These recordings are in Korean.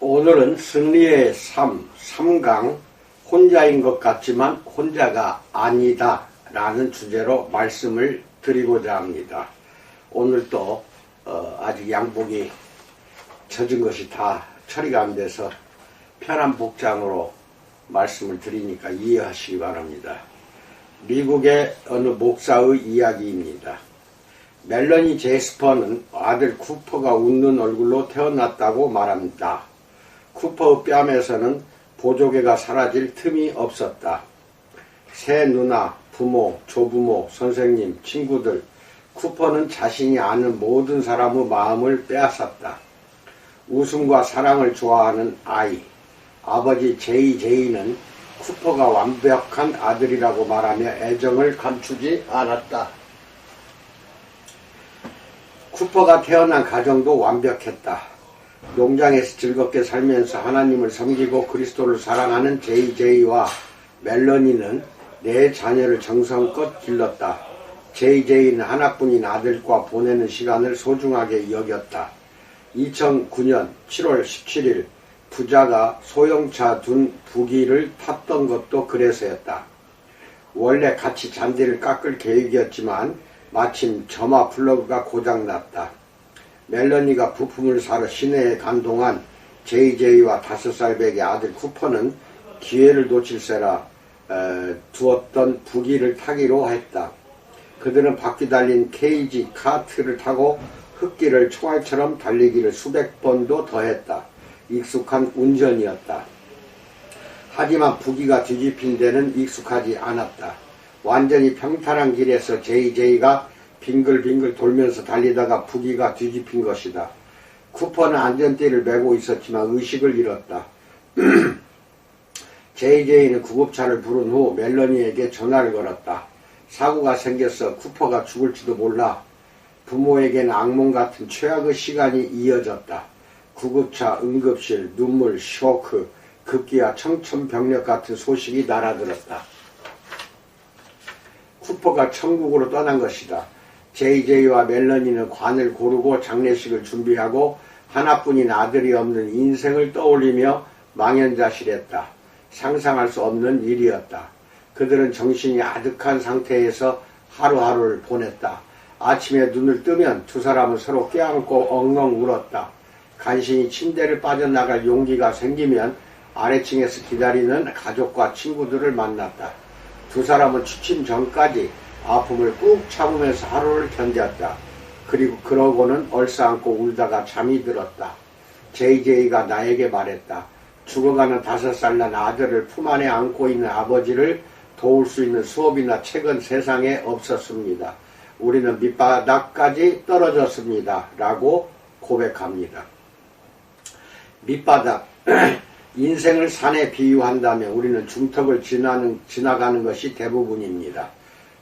오늘은 승리의 삶, 3강 혼자인 것 같지만 혼자가 아니다 라는 주제로 말씀을 드리고자 합니다. 오늘도 아직 양복이 젖은 것이 다 처리가 안 돼서 편한 복장으로 말씀을 드리니까 이해하시기 바랍니다. 미국의 어느 목사의 이야기입니다. 멜러니 제스퍼는 아들 쿠퍼가 웃는 얼굴로 태어났다고 말합니다. 쿠퍼의 뺨에서는 보조개가 사라질 틈이 없었다. 새 누나, 부모, 조부모, 선생님, 친구들, 쿠퍼는 자신이 아는 모든 사람의 마음을 빼앗았다. 웃음과 사랑을 좋아하는 아이, 아버지 제이는 쿠퍼가 완벽한 아들이라고 말하며 애정을 감추지 않았다. 쿠퍼가 태어난 가정도 완벽했다. 농장에서 즐겁게 살면서 하나님을 섬기고 그리스도를 사랑하는 제이와 멜러니는 네 자녀를 정성껏 길렀다. 제이는 하나뿐인 아들과 보내는 시간을 소중하게 여겼다. 2009년 7월 17일 부자가 소형차 둔 부기를 탔던 것도 그래서였다. 원래 같이 잔디를 깎을 계획이었지만 마침 점화 플러그가 고장났다. 멜러니가 부품을 사러 시내에 간 동안 제이와 5살 배기 아들 쿠퍼는 기회를 놓칠세라 두었던 부기를 타기로 했다. 그들은 바퀴 달린 케이지 카트를 타고 흙길을 총알처럼 달리기를 수백 번도 더 했다. 익숙한 운전이었다. 하지만 부기가 뒤집힌 데는 익숙하지 않았다. 완전히 평탄한 길에서 제이가 빙글빙글 돌면서 달리다가 부기가 뒤집힌 것이다. 쿠퍼는 안전띠를 메고 있었지만 의식을 잃었다. 제이는 구급차를 부른 후 멜러니에게 전화를 걸었다. 사고가 생겨서 쿠퍼가 죽을지도 몰라. 부모에게는 악몽 같은 최악의 시간이 이어졌다. 구급차, 응급실, 눈물, 쇼크, 급기야 청천벽력 같은 소식이 날아들었다. 쿠퍼가 천국으로 떠난 것이다. 제이와 멜러니는 관을 고르고 장례식을 준비하고 하나뿐인 아들이 없는 인생을 떠올리며 망연자실했다. 상상할 수 없는 일이었다. 그들은 정신이 아득한 상태에서 하루하루를 보냈다. 아침에 눈을 뜨면 두 사람은 서로 껴안고 엉엉 울었다. 간신히 침대를 빠져나갈 용기가 생기면 아래층에서 기다리는 가족과 친구들을 만났다. 두 사람은 취침 전까지 아픔을 꾹 참으면서 하루를 견뎠다. 그러고는 얼싸안고 울다가 잠이 들었다. 제이가 나에게 말했다. 죽어가는 5살 난 아들을 품 안에 안고 있는 아버지를 도울 수 있는 수업이나 책은 세상에 없었습니다. 우리는 밑바닥까지 떨어졌습니다. 라고 고백합니다. 밑바닥. 인생을 산에 비유한다면 우리는 중턱을 지나가는 것이 대부분입니다.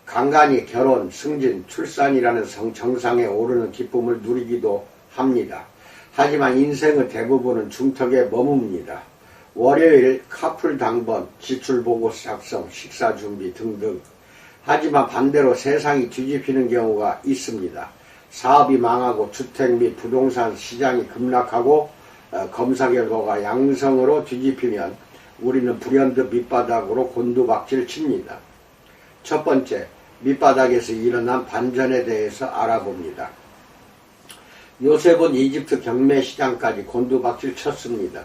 간간히 결혼, 승진, 출산이라는 정상에 오르는 기쁨을 누리기도 합니다. 하지만 인생의 대부분은 중턱에 머뭅니다. 월요일 카풀 당번, 지출보고 작성, 식사 준비 등등. 하지만 반대로 세상이 뒤집히는 경우가 있습니다. 사업이 망하고 주택 및 부동산 시장이 급락하고 검사 결과가 양성으로 뒤집히면 우리는 불현듯 밑바닥으로 곤두박질 칩니다. 첫 번째, 밑바닥에서 일어난 반전에 대해서 알아봅니다. 요셉은 이집트 경매 시장까지 곤두박질 쳤습니다.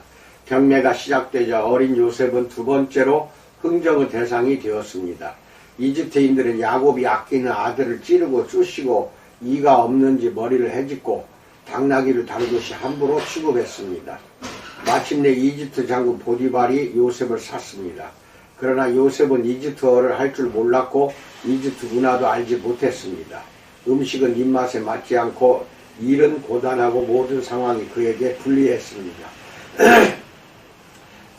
경매가 시작되자 어린 요셉은 두 번째로 흥정의 대상이 되었습니다. 이집트인들은 야곱이 아끼는 아들을 찌르고 쑤시고 이가 없는지 머리를 헤집고 당나귀를 다루듯이 함부로 취급했습니다. 마침내 이집트 장군 보디발이 요셉을 샀습니다. 그러나 요셉은 이집트어를 할 줄 몰랐고 이집트 문화도 알지 못했습니다. 음식은 입맛에 맞지 않고 일은 고단하고 모든 상황이 그에게 불리했습니다.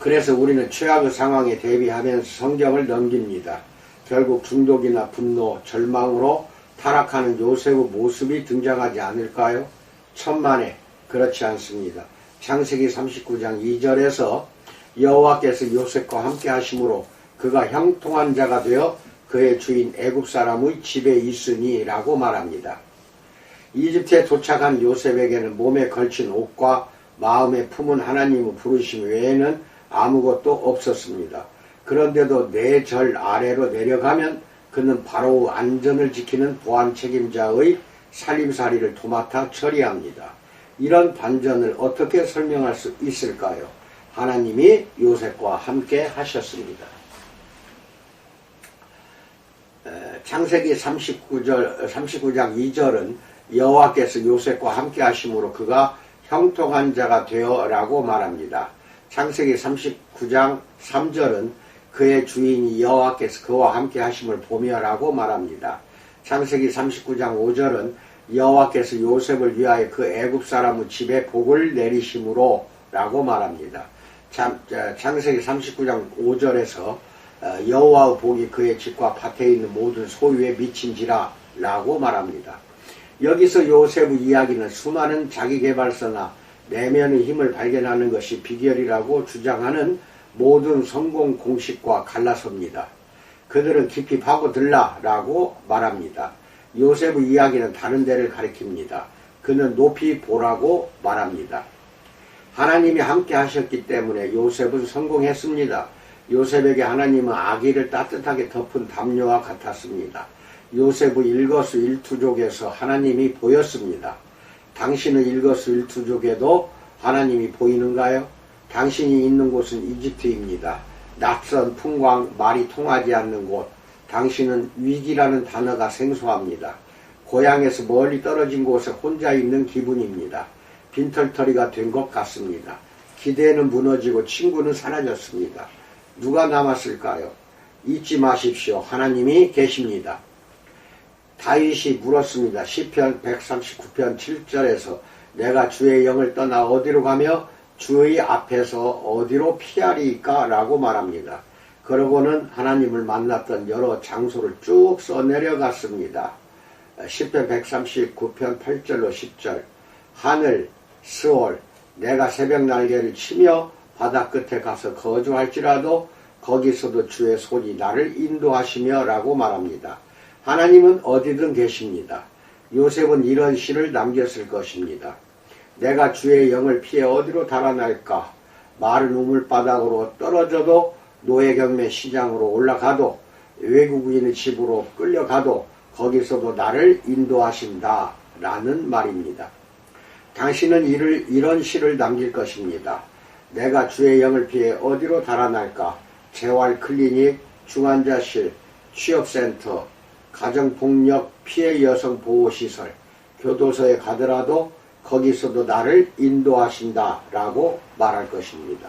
그래서 우리는 최악의 상황에 대비하면서 성경을 넘깁니다. 결국 중독이나 분노, 절망으로 타락하는 요셉의 모습이 등장하지 않을까요? 천만에 그렇지 않습니다. 창세기 39장 2절에서 여호와께서 요셉과 함께 하심으로 그가 형통한 자가 되어 그의 주인 애굽 사람의 집에 있으니 라고 말합니다. 이집트에 도착한 요셉에게는 몸에 걸친 옷과 마음에 품은 하나님의 부르심 외에는 아무것도 없었습니다. 그런데도 네 절 아래로 내려가면 그는 바로 안전을 지키는 보안 책임자의 살림살이를 도맡아 처리합니다. 이런 반전을 어떻게 설명할 수 있을까요? 하나님이 요셉과 함께 하셨습니다. 창세기 39장 2절은 여호와께서 요셉과 함께 하심으로 그가 형통한 자가 되어 라고 말합니다. 창세기 39장 3절은 그의 주인이 여호와께서 그와 함께 하심을 보며 라고 말합니다. 창세기 39장 5절은 여호와께서 요셉을 위하여 그 애굽 사람의 집에 복을 내리심으로 라고 말합니다. 창세기 39장 5절에서 여호와의 복이 그의 집과 밭에 있는 모든 소유에 미친지라 라고 말합니다. 여기서 요셉의 이야기는 수많은 자기계발서나 내면의 힘을 발견하는 것이 비결이라고 주장하는 모든 성공 공식과 갈라섭니다. 그들은 깊이 파고들라 라고 말합니다. 요셉의 이야기는 다른 데를 가리킵니다. 그는 높이 보라고 말합니다. 하나님이 함께 하셨기 때문에 요셉은 성공했습니다. 요셉에게 하나님은 아기를 따뜻하게 덮은 담요와 같았습니다. 요셉의 일거수일투족에서 하나님이 보였습니다. 당신의 일거수일투족에도 하나님이 보이는가요? 당신이 있는 곳은 이집트입니다. 낯선 풍광, 말이 통하지 않는 곳. 당신은 위기라는 단어가 생소합니다. 고향에서 멀리 떨어진 곳에 혼자 있는 기분입니다. 빈털터리가 된 것 같습니다. 기대는 무너지고 친구는 사라졌습니다. 누가 남았을까요? 잊지 마십시오. 하나님이 계십니다. 다윗이 물었습니다. 시편 139편 7절에서 내가 주의 영을 떠나 어디로 가며 주의 앞에서 어디로 피하리까? 라고 말합니다. 그러고는 하나님을 만났던 여러 장소를 쭉 써내려갔습니다. 시편 139편 8절로 10절 하늘, 스올, 내가 새벽 날개를 치며 바다 끝에 가서 거주할지라도 거기서도 주의 손이 나를 인도하시며 라고 말합니다. 하나님은 어디든 계십니다. 요셉은 이런 시를 남겼을 것입니다. 내가 주의 영을 피해 어디로 달아날까? 마른 우물바닥으로 떨어져도 노예경매 시장으로 올라가도 외국인의 집으로 끌려가도 거기서도 나를 인도하신다 라는 말입니다. 당신은 이런 시를 남길 것입니다. 내가 주의 영을 피해 어디로 달아날까? 재활클리닉, 중환자실, 취업센터, 가정폭력 피해 여성 보호시설, 교도소에 가더라도 거기서도 나를 인도하신다 라고 말할 것입니다.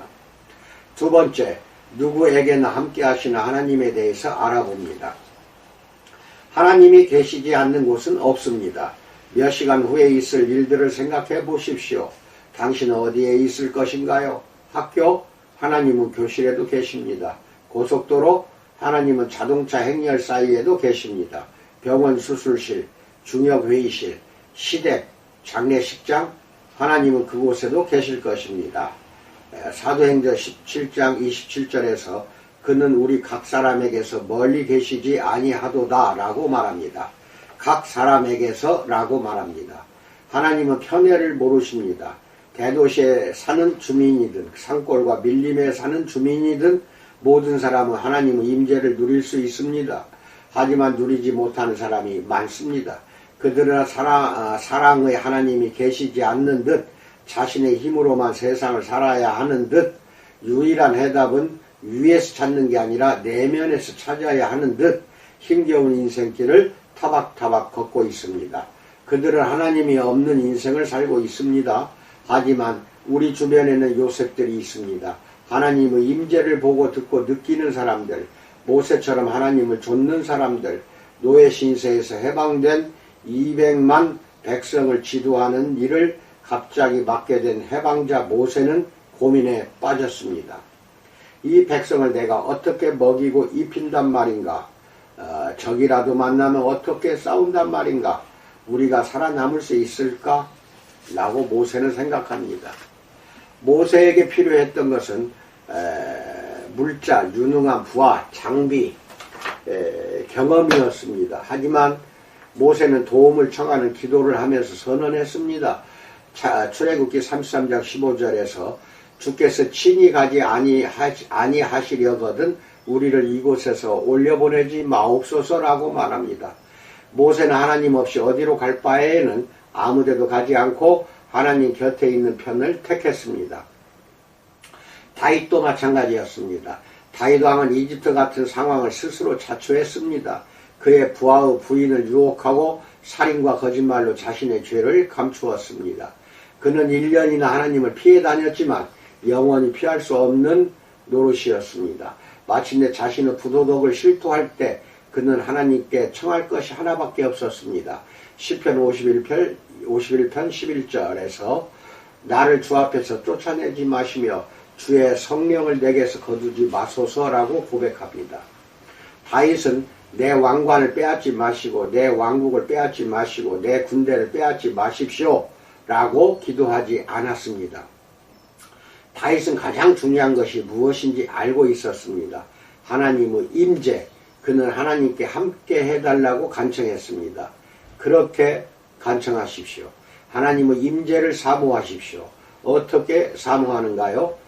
두 번째, 누구에게나 함께 하시는 하나님에 대해서 알아봅니다. 하나님이 계시지 않는 곳은 없습니다. 몇 시간 후에 있을 일들을 생각해 보십시오. 당신은 어디에 있을 것인가요? 학교? 하나님은 교실에도 계십니다. 고속도로? 하나님은 자동차 행렬 사이에도 계십니다. 병원 수술실, 중역회의실, 시댁, 장례식장? 하나님은 그곳에도 계실 것입니다. 사도행전 17장 27절에서 그는 우리 각 사람에게서 멀리 계시지 아니하도다 라고 말합니다. 각 사람에게서 라고 말합니다. 하나님은 편애를 모르십니다. 대도시에 사는 주민이든 산골과 밀림에 사는 주민이든 모든 사람은 하나님의 임재를 누릴 수 있습니다. 하지만 누리지 못하는 사람이 많습니다. 그들은 사랑의 하나님이 계시지 않는 듯 자신의 힘으로만 세상을 살아야 하는 듯 유일한 해답은 위에서 찾는 게 아니라 내면에서 찾아야 하는 듯 힘겨운 인생길을 타박타박 걷고 있습니다. 그들은 하나님이 없는 인생을 살고 있습니다. 하지만 우리 주변에는 요셉들이 있습니다. 하나님의 임재를 보고 듣고 느끼는 사람들, 모세처럼 하나님을 좇는 사람들, 노예 신세에서 해방된 200만 백성을 지도하는 일을 갑자기 맡게 된 해방자 모세는 고민에 빠졌습니다. 이 백성을 내가 어떻게 먹이고 입힌단 말인가? 적이라도 만나면 어떻게 싸운단 말인가? 우리가 살아남을 수 있을까? 라고 모세는 생각합니다. 모세에게 필요했던 것은 물자, 유능한 부하, 장비, 경험이었습니다. 하지만 모세는 도움을 청하는 기도를 하면서 선언했습니다. 출애굽기 33장 15절에서 주께서 친히 가지 아니하시려거든 우리를 이곳에서 올려보내지 마옵소서라고 말합니다. 모세는 하나님 없이 어디로 갈 바에는 아무데도 가지 않고 하나님 곁에 있는 편을 택했습니다. 다윗도 마찬가지였습니다. 다윗 왕은 이집트 같은 상황을 스스로 자초했습니다. 그의 부하의 부인을 유혹하고 살인과 거짓말로 자신의 죄를 감추었습니다. 그는 1년이나 하나님을 피해 다녔지만 영원히 피할 수 없는 노릇이었습니다. 마침내 자신의 부도덕을 실토할 때 그는 하나님께 청할 것이 하나밖에 없었습니다. 시편 51편 11절에서 나를 주 앞에서 쫓아내지 마시며 주의 성령을 내게서 거두지 마소서라고 고백합니다. 다윗은 내 왕관을 빼앗지 마시고 내 왕국을 빼앗지 마시고 내 군대를 빼앗지 마십시오 라고 기도하지 않았습니다. 다윗은 가장 중요한 것이 무엇인지 알고 있었습니다. 하나님의 임재, 그는 하나님께 함께 해달라고 간청했습니다. 그렇게 간청하십시오. 하나님의 임재를 사모하십시오. 어떻게 사모하는가요?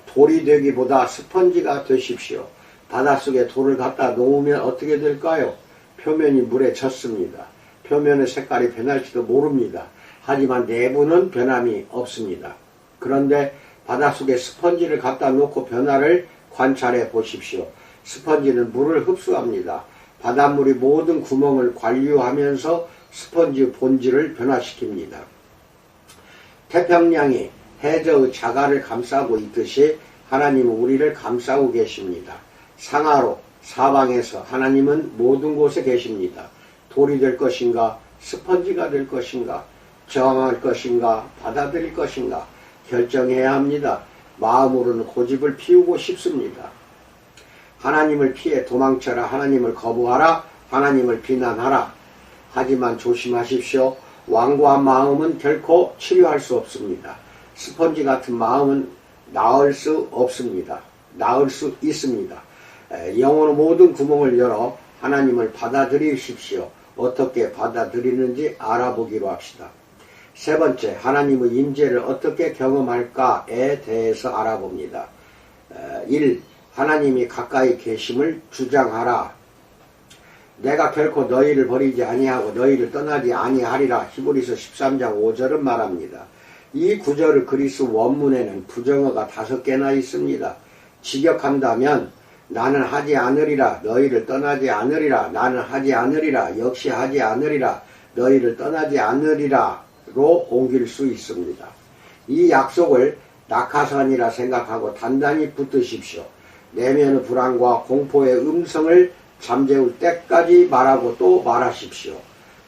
돌이 되기보다 스펀지가 되십시오. 바닷속에 돌을 갖다 놓으면 어떻게 될까요? 표면이 물에 젖습니다. 표면의 색깔이 변할지도 모릅니다. 하지만 내부는 변함이 없습니다. 그런데 바닷속에 스펀지를 갖다 놓고 변화를 관찰해 보십시오. 스펀지는 물을 흡수합니다. 바닷물이 모든 구멍을 관리하면서 스펀지 본질을 변화시킵니다. 태평양이 해저의 자갈을 감싸고 있듯이 하나님은 우리를 감싸고 계십니다. 상하로 사방에서 하나님은 모든 곳에 계십니다. 돌이 될 것인가, 스펀지가 될 것인가, 저항할 것인가, 받아들일 것인가 결정해야 합니다. 마음으로는 고집을 피우고 싶습니다. 하나님을 피해 도망쳐라, 하나님을 거부하라, 하나님을 비난하라. 하지만 조심하십시오. 완고한 마음은 결코 치료할 수 없습니다. 스펀지 같은 마음은 나을 수 없습니다. 나을 수 있습니다. 영혼의 모든 구멍을 열어 하나님을 받아들이십시오. 어떻게 받아들이는지 알아보기로 합시다. 세 번째, 하나님의 임재를 어떻게 경험할까에 대해서 알아봅니다. 1. 하나님이 가까이 계심을 주장하라. 내가 결코 너희를 버리지 아니하고 너희를 떠나지 아니하리라. 히브리서 13장 5절은 말합니다. 이 구절의 그리스 원문에는 부정어가 5개나 있습니다. 직역한다면 나는 하지 않으리라, 너희를 떠나지 않으리라, 나는 하지 않으리라, 역시 하지 않으리라, 너희를 떠나지 않으리라 로 옮길 수 있습니다. 이 약속을 낙하산이라 생각하고 단단히 붙드십시오. 내면의 불안과 공포의 음성을 잠재울 때까지 말하고 또 말하십시오.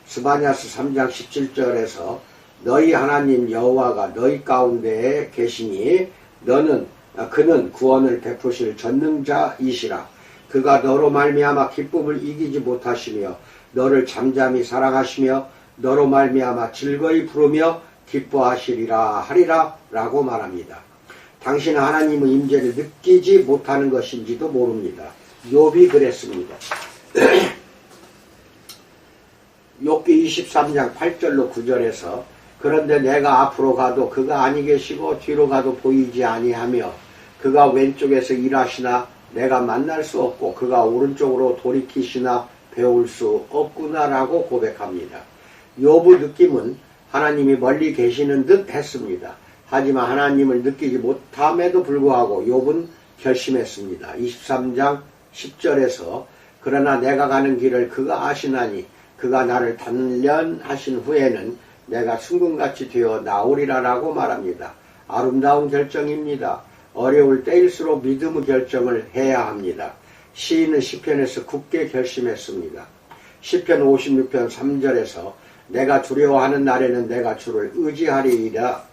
스바냐스 3장 17절에서 너희 하나님 여호와가 너희 가운데에 계시니 그는 구원을 베푸실 전능자이시라. 그가 너로 말미암아 기쁨을 이기지 못하시며 너를 잠잠히 사랑하시며 너로 말미암아 즐거이 부르며 기뻐하시리라 하리라 라고 말합니다. 당신은 하나님의 임재를 느끼지 못하는 것인지도 모릅니다. 욥이 그랬습니다. 욥기 23장 8절로 9절에서 그런데 내가 앞으로 가도 그가 아니 계시고 뒤로 가도 보이지 아니하며 그가 왼쪽에서 일하시나 내가 만날 수 없고 그가 오른쪽으로 돌이키시나 배울 수 없구나라고 고백합니다. 욥의 느낌은 하나님이 멀리 계시는 듯 했습니다. 하지만 하나님을 느끼지 못함에도 불구하고 욥은 결심했습니다. 23장 10절에서 그러나 내가 가는 길을 그가 아시나니 그가 나를 단련하신 후에는 내가 순금같이 되어 나오리라 라고 말합니다. 아름다운 결정입니다. 어려울 때일수록 믿음의 결정을 해야 합니다. 시인은 시편에서 굳게 결심했습니다. 시편 56편 3절에서 내가 두려워하는 날에는 내가 주를 의지하리이다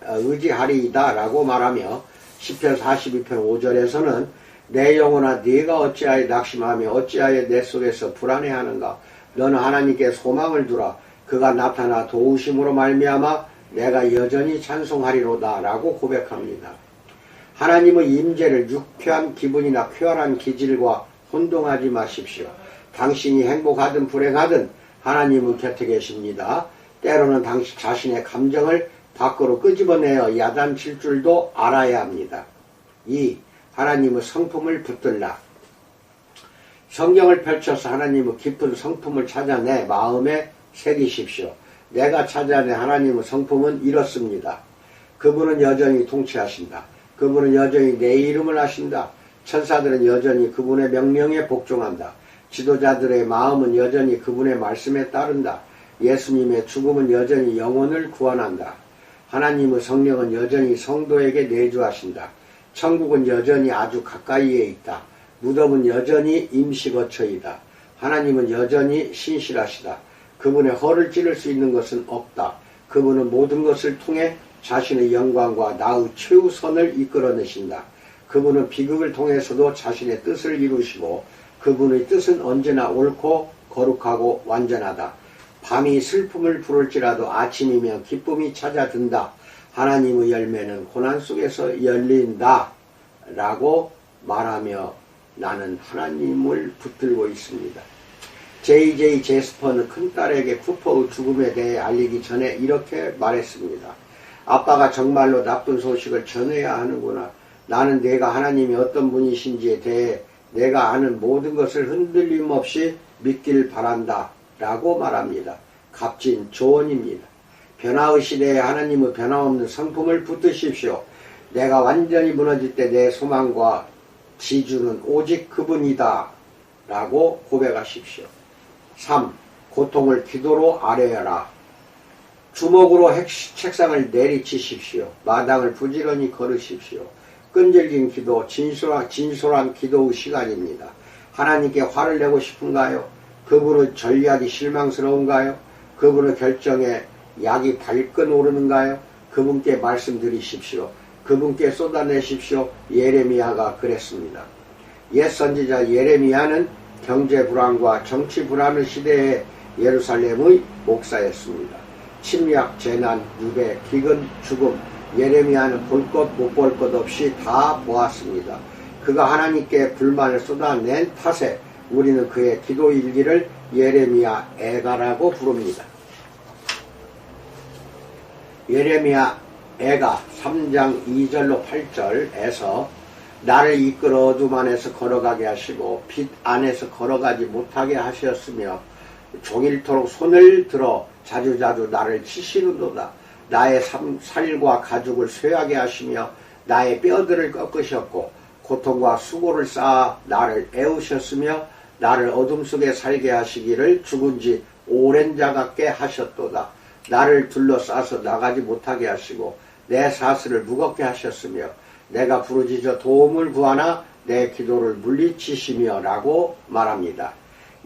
라고 말하며 시편 42편 5절에서는 내 영혼아 네가 어찌하여 낙심하며 어찌하여 내 속에서 불안해하는가. 너는 하나님께 소망을 두라. 그가 나타나 도우심으로 말미암아 내가 여전히 찬송하리로다 라고 고백합니다. 하나님의 임재를 유쾌한 기분이나 쾌활한 기질과 혼동하지 마십시오. 당신이 행복하든 불행하든 하나님은 곁에 계십니다. 때로는 당신 자신의 감정을 밖으로 끄집어내어 야단칠 줄도 알아야 합니다. 2. 하나님의 성품을 붙들라. 성경을 펼쳐서 하나님의 깊은 성품을 찾아내 마음에 새기십시오. 내가 찾아낸 하나님의 성품은 이렇습니다. 그분은 여전히 통치하신다. 그분은 여전히 내 이름을 아신다. 천사들은 여전히 그분의 명령에 복종한다. 지도자들의 마음은 여전히 그분의 말씀에 따른다. 예수님의 죽음은 여전히 영혼을 구원한다. 하나님의 성령은 여전히 성도에게 내주하신다. 천국은 여전히 아주 가까이에 있다. 무덤은 여전히 임시거처이다. 하나님은 여전히 신실하시다. 그분의 허를 찌를 수 있는 것은 없다. 그분은 모든 것을 통해 자신의 영광과 나의 최우선을 이끌어내신다. 그분은 비극을 통해서도 자신의 뜻을 이루시고 그분의 뜻은 언제나 옳고 거룩하고 완전하다. 밤이 슬픔을 부를지라도 아침이면 기쁨이 찾아든다. 하나님의 열매는 고난 속에서 열린다. 라고 말하며 나는 하나님을 붙들고 있습니다. J.J. 제스퍼는 큰딸에게 쿠퍼의 죽음에 대해 알리기 전에 이렇게 말했습니다. 아빠가 정말로 나쁜 소식을 전해야 하는구나. 나는 내가 하나님이 어떤 분이신지에 대해 내가 아는 모든 것을 흔들림 없이 믿길 바란다. 라고 말합니다. 값진 조언입니다. 변화의 시대에 하나님의 변화없는 성품을 붙드십시오. 내가 완전히 무너질 때 내 소망과 지주는 오직 그분이다. 라고 고백하십시오. 3. 고통을 기도로 아뢰어라. 주먹으로 책상을 내리치십시오. 마당을 부지런히 걸으십시오. 끈질긴 기도, 진솔한 기도의 시간입니다. 하나님께 화를 내고 싶은가요? 그분의 전략이 실망스러운가요? 그분의 결정에 약이 발끈 오르는가요? 그분께 말씀드리십시오. 그분께 쏟아내십시오. 예레미야가 그랬습니다. 옛 선지자 예레미야는 경제 불안과 정치 불안의 시대에 예루살렘의 목사였습니다. 침략, 재난, 유배, 기근, 죽음, 예레미야는 볼 것 못 볼 것 없이 다 보았습니다. 그가 하나님께 불만을 쏟아낸 탓에 우리는 그의 기도 일기를 예레미야 애가라고 부릅니다. 예레미야 애가 3장 2절로 8절에서 나를 이끌어 어둠 안에서 걸어가게 하시고 빛 안에서 걸어가지 못하게 하셨으며 종일토록 손을 들어 자주자주 나를 치시는도다. 나의 살과 가죽을 쇠하게 하시며 나의 뼈들을 꺾으셨고 고통과 수고를 쌓아 나를 애우셨으며 나를 어둠 속에 살게 하시기를 죽은 지 오랜 자 같게 하셨도다. 나를 둘러싸서 나가지 못하게 하시고 내 사슬을 무겁게 하셨으며 내가 부르짖어 도움을 구하나 내 기도를 물리치시며 라고 말합니다.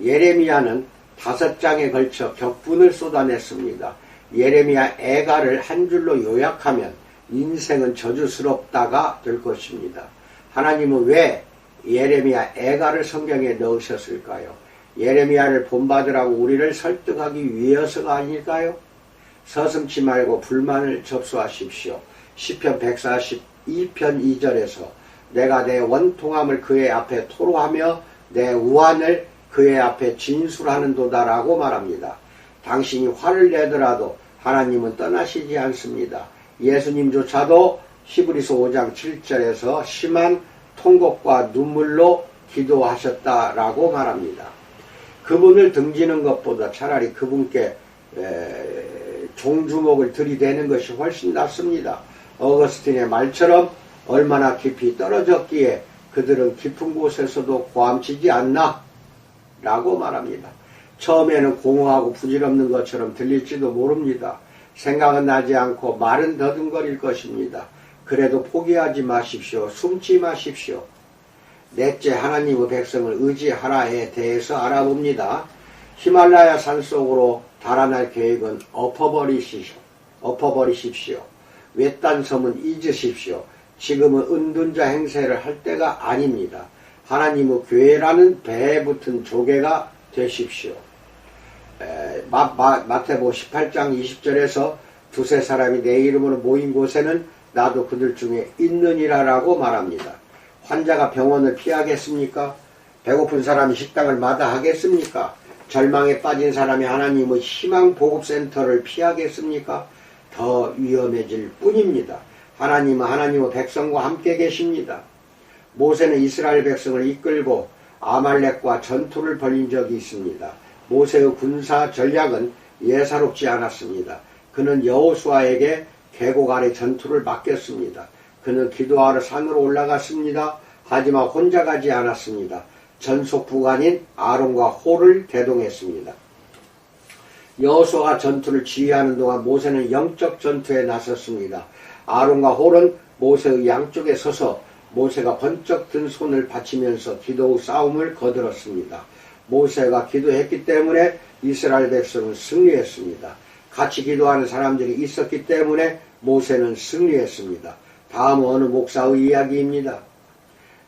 예레미야는 5장에 걸쳐 격분을 쏟아냈습니다. 예레미야 애가를 한 줄로 요약하면 인생은 저주스럽다가 될 것입니다. 하나님은 왜 예레미야 애가를 성경에 넣으셨을까요? 예레미야를 본받으라고 우리를 설득하기 위해서가 아닐까요? 서슴지 말고 불만을 접수하십시오. 시편 142편 2절에서 내가 내 원통함을 그의 앞에 토로하며 내 우환을 그의 앞에 진술하는도다라고 말합니다. 당신이 화를 내더라도 하나님은 떠나시지 않습니다. 예수님조차도 히브리서 5장 7절에서 심한 통곡과 눈물로 기도하셨다라고 말합니다. 그분을 등지는 것보다 차라리 그분께 종주목을 들이대는 것이 훨씬 낫습니다. 어거스틴의 말처럼 얼마나 깊이 떨어졌기에 그들은 깊은 곳에서도 고함치지 않나? 라고 말합니다. 처음에는 공허하고 부질없는 것처럼 들릴지도 모릅니다. 생각은 나지 않고 말은 더듬거릴 것입니다. 그래도 포기하지 마십시오. 숨지 마십시오. 넷째, 하나님의 백성을 의지하라에 대해서 알아봅니다. 히말라야 산속으로 달아날 계획은 엎어버리십시오. 외딴 섬은 잊으십시오. 지금은 은둔자 행세를 할 때가 아닙니다. 하나님의 교회라는 배에 붙은 조개가 되십시오. 마태복음 18장 20절에서 두세 사람이 내 이름으로 모인 곳에는 나도 그들 중에 있느니라라고 말합니다. 환자가 병원을 피하겠습니까? 배고픈 사람이 식당을 마다하겠습니까? 절망에 빠진 사람이 하나님의 희망보급센터를 피하겠습니까? 더 위험해질 뿐입니다. 하나님은 하나님의 백성과 함께 계십니다. 모세는 이스라엘 백성을 이끌고 아말렉과 전투를 벌인 적이 있습니다. 모세의 군사 전략은 예사롭지 않았습니다. 그는 여호수아에게 계곡 아래 전투를 맡겼습니다. 그는 기도하러 산으로 올라갔습니다. 하지만 혼자 가지 않았습니다. 전속 부관인 아론과 홀을 대동했습니다. 여호수아가 전투를 지휘하는 동안 모세는 영적 전투에 나섰습니다. 아론과 홀은 모세의 양쪽에 서서 모세가 번쩍 든 손을 받치면서 기도의 싸움을 거들었습니다. 모세가 기도했기 때문에 이스라엘 백성은 승리했습니다. 같이 기도하는 사람들이 있었기 때문에 모세는 승리했습니다. 다음은 어느 목사의 이야기입니다.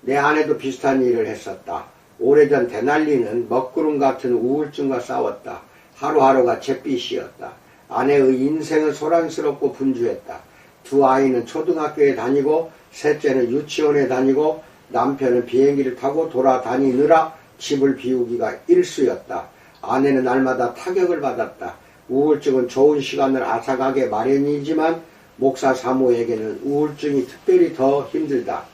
내 아내도 비슷한 일을 했었다. 오래전 대날리는 먹구름 같은 우울증과 싸웠다. 하루하루가 잿빛이었다. 아내의 인생은 소란스럽고 분주했다. 두 아이는 초등학교에 다니고 셋째는 유치원에 다니고 남편은 비행기를 타고 돌아다니느라 집을 비우기가 일쑤였다. 아내는 날마다 타격을 받았다. 우울증은 좋은 시간을 앗아가게 마련이지만 목사 사모에게는 우울증이 특별히 더 힘들다.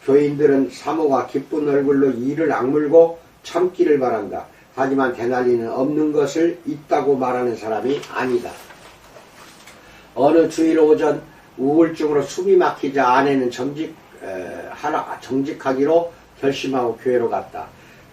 교인들은 사모가 기쁜 얼굴로 이를 악물고 참기를 바란다. 하지만 대날리는 없는 것을 있다고 말하는 사람이 아니다. 어느 주일 오전 우울증으로 숨이 막히자 아내는 정직하기로 결심하고 교회로 갔다.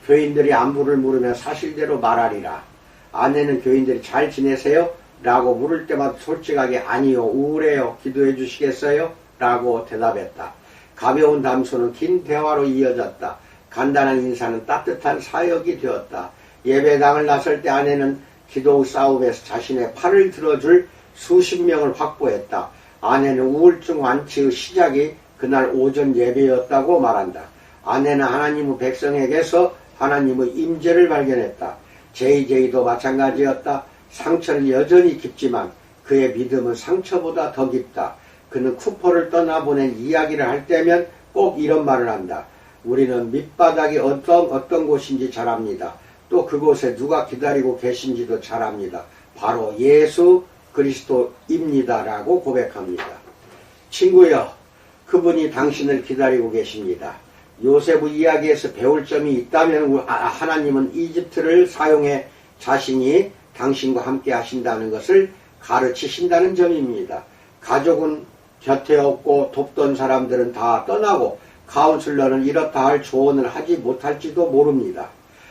교인들이 안부를 물으며 사실대로 말하리라. 아내는 교인들이 잘 지내세요? 라고 물을 때마다 솔직하게 아니요, 우울해요, 기도해 주시겠어요? 라고 대답했다. 가벼운 담소는 긴 대화로 이어졌다. 간단한 인사는 따뜻한 사역이 되었다. 예배당을 나설 때 아내는 기도 싸움에서 자신의 팔을 들어줄 수십 명을 확보했다. 아내는 우울증 완치의 시작이 그날 오전 예배였다고 말한다. 아내는 하나님의 백성에게서 하나님의 임재를 발견했다. JJ도 마찬가지였다. 상처는 여전히 깊지만 그의 믿음은 상처보다 더 깊다. 그는 쿠퍼를 떠나보낸 이야기를 할 때면 꼭 이런 말을 한다. 우리는 밑바닥이 어떤 곳인지 잘 압니다. 또 그곳에 누가 기다리고 계신지도 잘 압니다. 바로 예수 그리스도입니다. 라고 고백합니다. 친구여, 그분이 당신을 기다리고 계십니다. 요셉의 이야기에서 배울 점이 있다면 하나님은 이집트를 사용해 자신이 당신과 함께 하신다는 것을 가르치신다는 점입니다. 가족은 곁에 없고 돕던 사람들은 다 떠나고 카운슬러는 이렇다 할 조언을 하지 못할지도 모릅니다.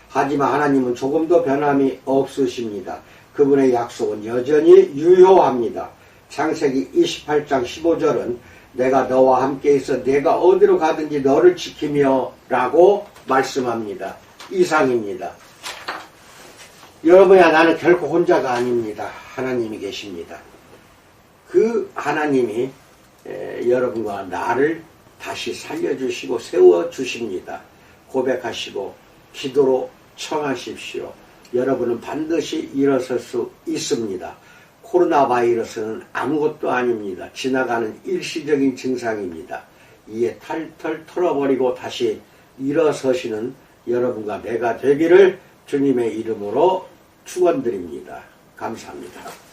하지만 하나님은 조금도 변함이 없으십니다. 그분의 약속은 여전히 유효합니다. 창세기 28장 15절은 내가 너와 함께 있어 내가 어디로 가든지 너를 지키며 라고 말씀합니다. 이상입니다. 여러분야, 나는 결코 혼자가 아닙니다. 하나님이 계십니다. 그 하나님이 여러분과 나를 다시 살려주시고 세워주십니다. 고백하시고 기도로 청하십시오. 여러분은 반드시 일어설 수 있습니다. 코로나 바이러스는 아무것도 아닙니다. 지나가는 일시적인 증상입니다. 이에 탈털 털어버리고 다시 일어서시는 여러분과 내가 되기를 주님의 이름으로 축원드립니다. 감사합니다.